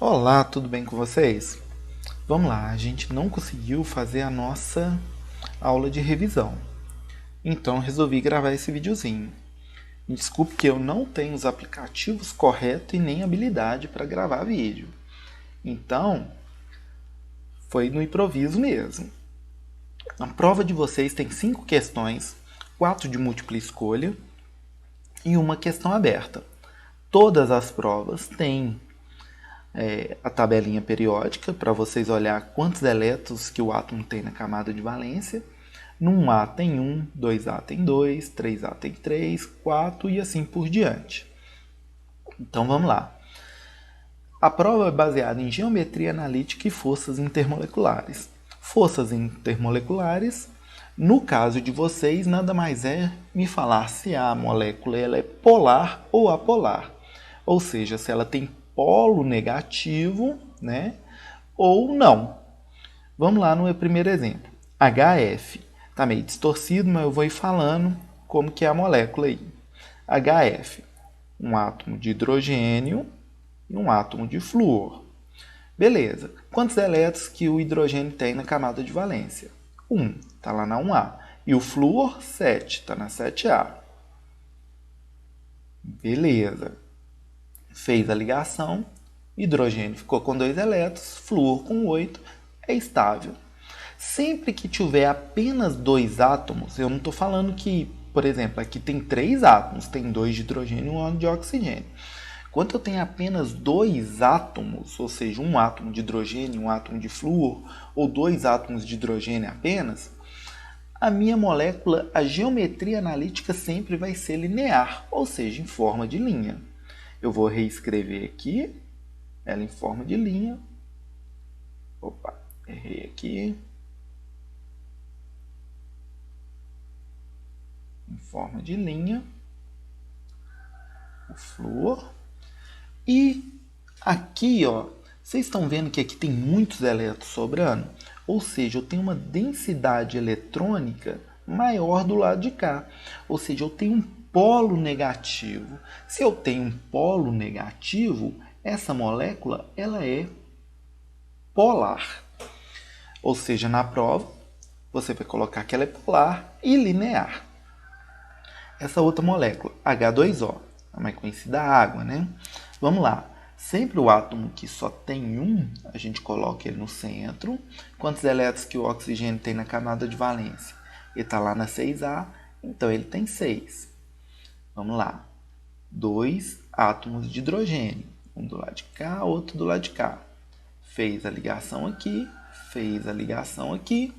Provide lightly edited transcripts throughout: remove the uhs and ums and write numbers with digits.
Olá, tudo bem com vocês? Vamos lá, a gente não conseguiu fazer a nossa aula de revisão. Então resolvi gravar esse videozinho. Me desculpe que eu não tenho os aplicativos corretos e nem habilidade para gravar vídeo. Então, foi no improviso mesmo. A prova de vocês tem 5 questões, 4 de múltipla escolha e uma questão aberta. Todas as provas têm a tabelinha periódica para vocês olhar quantos elétrons que o átomo tem na camada de valência. Num A tem 1, 2A tem 2, 3A tem 3, 4 e assim por diante. Então vamos lá. A prova é baseada em geometria analítica e forças intermoleculares. Forças intermoleculares, no caso de vocês, nada mais é me falar se a molécula ela é polar ou apolar. Ou seja, se ela tem polo negativo, né, ou não. Vamos lá no meu primeiro exemplo. HF. Está meio distorcido, mas eu vou ir falando como que é a molécula aí. HF, um átomo de hidrogênio e um átomo de flúor. Beleza. Quantos elétrons que o hidrogênio tem na camada de valência? 1, está lá na 1A. E o flúor, 7, está na 7A. Beleza. Fez a ligação, hidrogênio ficou com 2 elétrons, flúor com 8, é estável. Sempre que tiver apenas 2 átomos, eu não estou falando que, por exemplo, aqui tem 3 átomos, tem 2 de hidrogênio e 1 de oxigênio. Quando eu tenho apenas 2 átomos, ou seja, um átomo de hidrogênio e um átomo de flúor, ou 2 átomos de hidrogênio apenas, a minha molécula, a geometria analítica sempre vai ser linear, ou seja, em forma de linha. Eu vou reescrever aqui, ela em forma de linha. Opa, errei aqui. Em forma de linha. O flúor. E aqui, ó, vocês estão vendo que aqui tem muitos elétrons sobrando? Ou seja, eu tenho uma densidade eletrônica maior do lado de cá. Ou seja, eu tenho um polo negativo. Se eu tenho um polo negativo, essa molécula ela é polar. Ou seja, na prova, você vai colocar que ela é polar e linear. Essa outra molécula, H2O, é mais conhecida a água, né? Vamos lá. Sempre o átomo que só tem um, a gente coloca ele no centro. Quantos elétrons que o oxigênio tem na camada de valência? Ele está lá na 6A, então ele tem 6. Vamos lá. 2 átomos de hidrogênio. Um do lado de cá, outro do lado de cá. Fez a ligação aqui, fez a ligação aqui.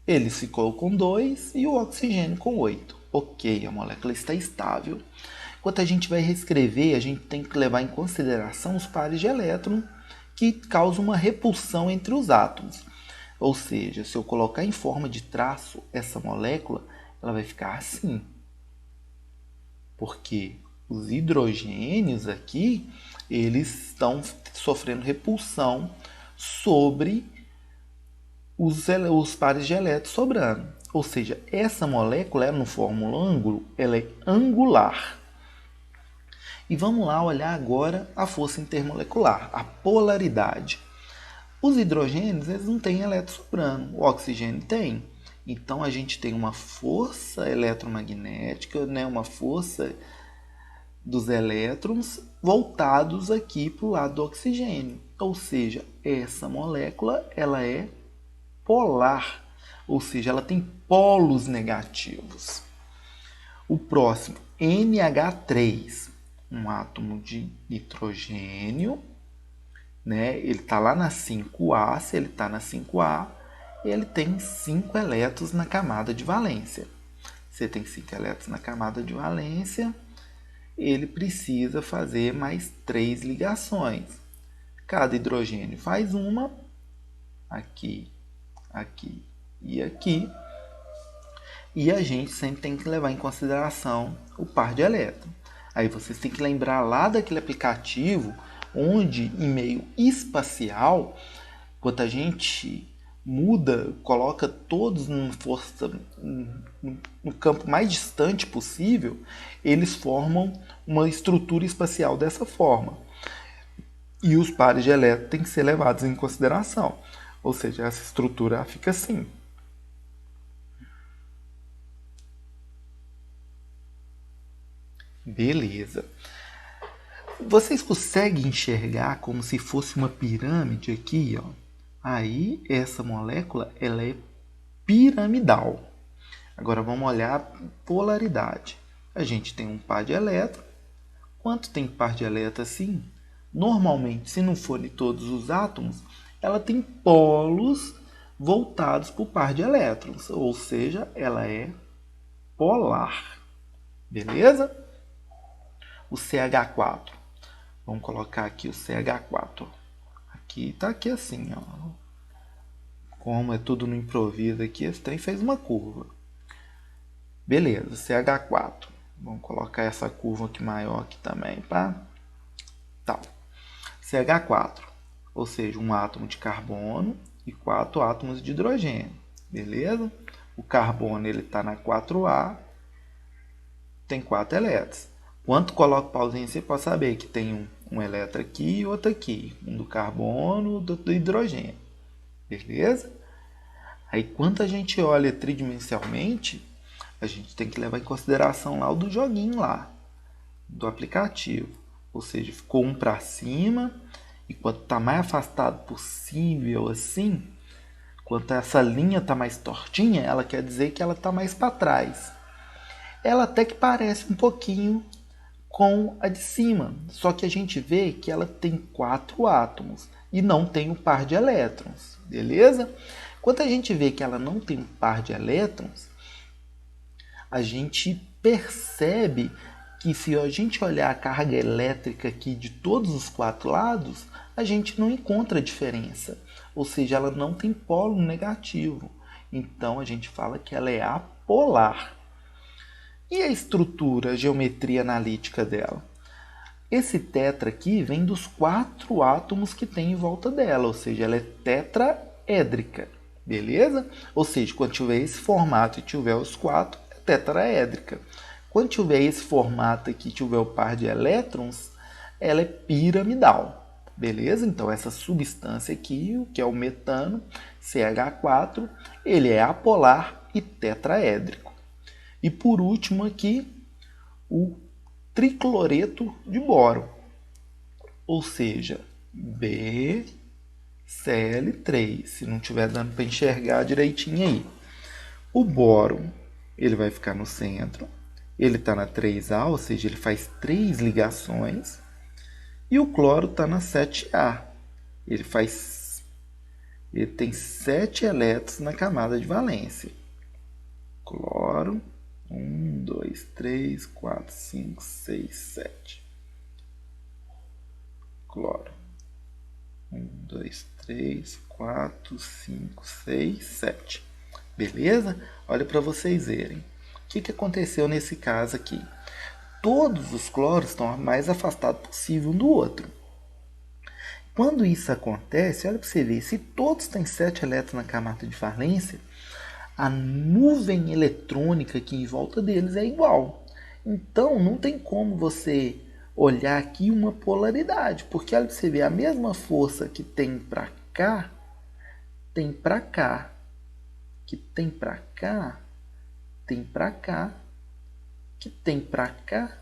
Ele ficou com 2 e o oxigênio com 8. Ok, a molécula está estável. Enquanto a gente vai reescrever, a gente tem que levar em consideração os pares de elétron que causam uma repulsão entre os átomos. Ou seja, se eu colocar em forma de traço essa molécula, ela vai ficar assim. Porque os hidrogênios aqui, eles estão sofrendo repulsão sobre os pares de elétrons sobrando. Ou seja, essa molécula ela não forma um ângulo, ela é angular. E vamos lá olhar agora a força intermolecular, a polaridade. Os hidrogênios eles não têm elétrons sobrando, o oxigênio tem. Então a gente tem uma força eletromagnética, né, uma força dos elétrons voltados aqui para o lado do oxigênio. Ou seja, essa molécula ela é polar, ou seja, ela tem polos negativos. O próximo, NH3, um átomo de nitrogênio, né? Ele está lá na 5A, se ele está na 5A, ele tem 5 elétrons na camada de valência. Se tem 5 elétrons na camada de valência, ele precisa fazer mais 3 ligações. Cada hidrogênio faz uma, aqui, aqui e aqui. E a gente sempre tem que levar em consideração o par de elétrons. Aí vocês têm que lembrar lá daquele aplicativo onde, em meio espacial, quando a gente muda, coloca todos no campo mais distante possível, eles formam uma estrutura espacial dessa forma. e os pares de elétrons têm que ser levados em consideração. Ou seja, essa estrutura fica assim. Beleza. Vocês conseguem enxergar como se fosse uma pirâmide aqui, ó? Aí, essa molécula, ela é piramidal. Agora, vamos olhar a polaridade. A gente tem um par de elétrons. Quanto tem par de elétrons assim? Normalmente, se não forem todos os átomos, ela tem polos voltados para o par de elétrons. Ou seja, ela é polar. Beleza? O CH4. Vamos colocar aqui o CH4. Aqui tá aqui assim, ó. Como é tudo no improviso aqui, esse trem fez uma curva. Beleza, CH4. Vamos colocar essa curva aqui maior aqui também, tá? Tal. CH4, ou seja, um átomo de carbono e 4 átomos de hidrogênio. Beleza? O carbono ele está na 4A, tem 4 elétrons. Quando coloco pauzinho, você pode saber que tem um elétron aqui e outro aqui. Um do carbono, outro do hidrogênio. Beleza? Aí, quando a gente olha tridimensionalmente, a gente tem que levar em consideração lá o do joguinho lá, do aplicativo. Ou seja, ficou um para cima, e quanto está mais afastado possível assim, quanto essa linha está mais tortinha, ela quer dizer que ela está mais para trás. Ela até que parece um pouquinho com a de cima, só que a gente vê que ela tem 4 átomos e não tem um par de elétrons, beleza? Quando a gente vê que ela não tem um par de elétrons, a gente percebe que se a gente olhar a carga elétrica aqui de todos os 4 lados, a gente não encontra diferença, ou seja, ela não tem polo negativo, então a gente fala que ela é apolar. E a estrutura, a geometria analítica dela? Esse tetra aqui vem dos 4 átomos que tem em volta dela, ou seja, ela é tetraédrica, beleza? Ou seja, quando tiver esse formato e tiver os 4, é tetraédrica. Quando tiver esse formato aqui e tiver o par de elétrons, ela é piramidal, beleza? Então, essa substância aqui, que é o metano, CH4, ele é apolar e tetraédrico. E por último aqui, o tricloreto de boro, ou seja, BCl3, se não estiver dando para enxergar direitinho aí. O boro, ele vai ficar no centro, ele está na 3A, ou seja, ele faz 3 ligações, e o cloro está na 7A, ele tem 7 elétrons na camada de valência. Cloro, 1, 2, 3, 4, 5, 6, 7. Cloro. 1, 2, 3, 4, 5, 6, 7. Beleza? Olha para vocês verem. O que aconteceu nesse caso aqui? Todos os cloros estão o mais afastados possível um do outro. Quando isso acontece, olha para você ver, se todos têm 7 elétrons na camada de valência, a nuvem eletrônica aqui em volta deles é igual. Então, não tem como você olhar aqui uma polaridade, porque olha, você vê a mesma força que tem para cá, tem para cá, que tem para cá, tem para cá, que tem para cá,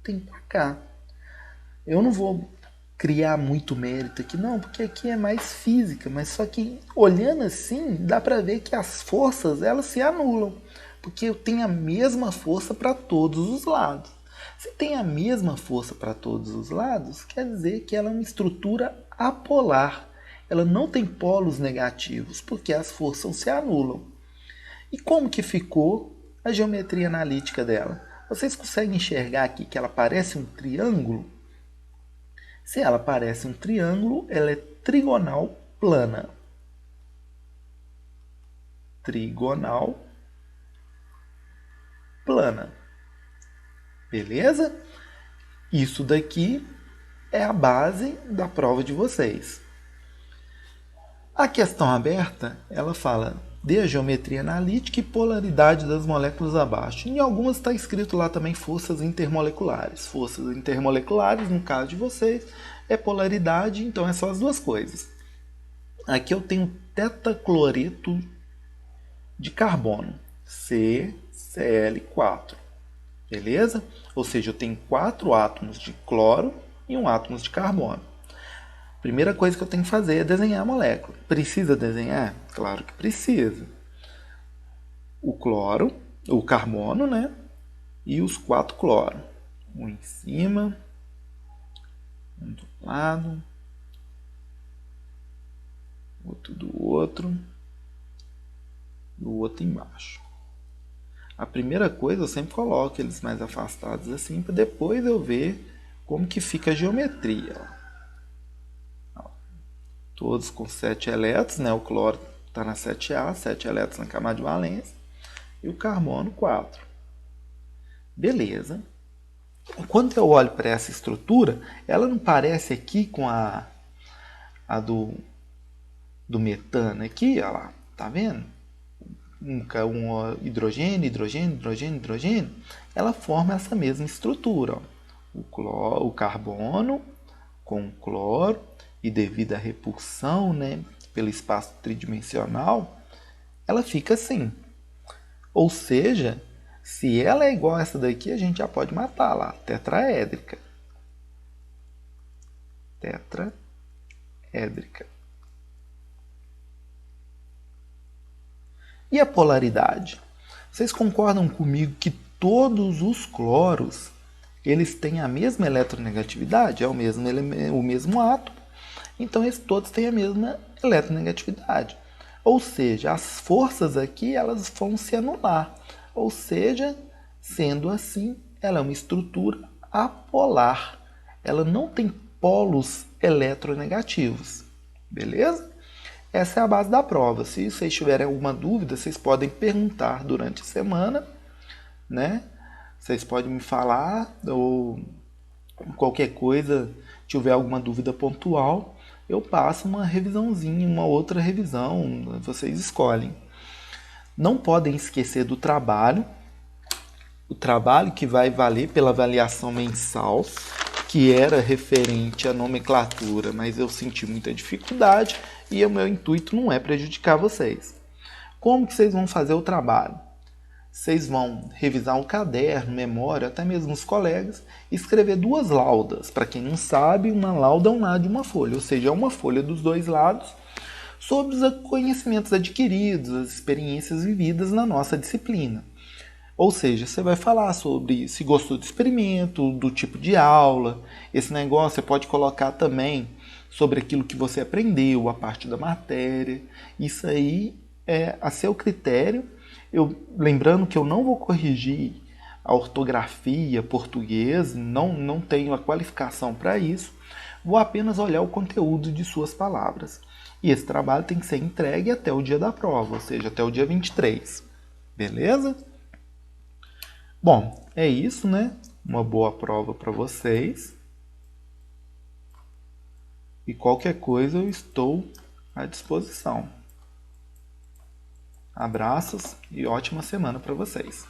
tem para cá. Eu não vou criar muito mérito aqui, não, porque aqui é mais física, mas só que olhando assim, dá para ver que as forças elas se anulam, porque eu tenho a mesma força para todos os lados. Se tem a mesma força para todos os lados, quer dizer que ela é uma estrutura apolar. Ela não tem polos negativos, porque as forças se anulam. E como que ficou a geometria analítica dela? Vocês conseguem enxergar aqui que ela parece um triângulo? Se ela parece um triângulo, ela é trigonal plana. Trigonal plana. Beleza? Isso daqui é a base da prova de vocês. A questão aberta, ela fala de a geometria analítica e polaridade das moléculas abaixo. Em algumas está escrito lá também forças intermoleculares. Forças intermoleculares, no caso de vocês, é polaridade, então é só as duas coisas. Aqui eu tenho tetacloreto de carbono, CCl4, beleza? Ou seja, eu tenho 4 átomos de cloro e 1 átomo de carbono. Primeira coisa que eu tenho que fazer é desenhar a molécula. Precisa desenhar? Claro que precisa. O cloro, o carbono, né? E os 4 cloros. Um em cima, um do lado, outro do outro, e o outro embaixo. A primeira coisa eu sempre coloco eles mais afastados assim, para depois eu ver como que fica a geometria. Todos com 7 elétrons, né? O cloro está na 7A, 7 elétrons na camada de valência, e o carbono 4. Beleza. Quando eu olho para essa estrutura, ela não parece aqui com a do metano aqui, olha lá, tá vendo? Um hidrogênio, hidrogênio, hidrogênio, hidrogênio, ela forma essa mesma estrutura. Ó. O carbono com o cloro, e devido à repulsão, né, pelo espaço tridimensional, ela fica assim. Ou seja, se ela é igual a essa daqui, a gente já pode matar lá, tetraédrica. Tetraédrica. E a polaridade? Vocês concordam comigo que todos os cloros eles têm a mesma eletronegatividade? É o mesmo átomo. Então, eles todos têm a mesma eletronegatividade. Ou seja, as forças aqui elas vão se anular. Ou seja, sendo assim, ela é uma estrutura apolar. Ela não tem polos eletronegativos. Beleza? Essa é a base da prova. Se vocês tiverem alguma dúvida, vocês podem perguntar durante a semana, né? Vocês podem me falar ou qualquer coisa, tiver alguma dúvida pontual, eu passo uma revisãozinha, uma outra revisão, vocês escolhem. Não podem esquecer do trabalho, o trabalho que vai valer pela avaliação mensal, que era referente à nomenclatura, mas eu senti muita dificuldade e o meu intuito não é prejudicar vocês. Como que vocês vão fazer o trabalho? Vocês vão revisar um caderno, memória, até mesmo os colegas, e escrever 2 laudas. Para quem não sabe, uma lauda é um lado de uma folha, ou seja, é uma folha dos 2 lados sobre os conhecimentos adquiridos, as experiências vividas na nossa disciplina. Ou seja, você vai falar sobre se gostou do experimento, do tipo de aula. Esse negócio você pode colocar também sobre aquilo que você aprendeu, a parte da matéria. Isso aí é a seu critério. Lembrando que eu não vou corrigir a ortografia, português, não tenho a qualificação para isso. Vou apenas olhar o conteúdo de suas palavras. E esse trabalho tem que ser entregue até o dia da prova, ou seja, até o dia 23. Beleza? Bom, é isso, né? Uma boa prova para vocês. E qualquer coisa eu estou à disposição. Abraços e ótima semana para vocês.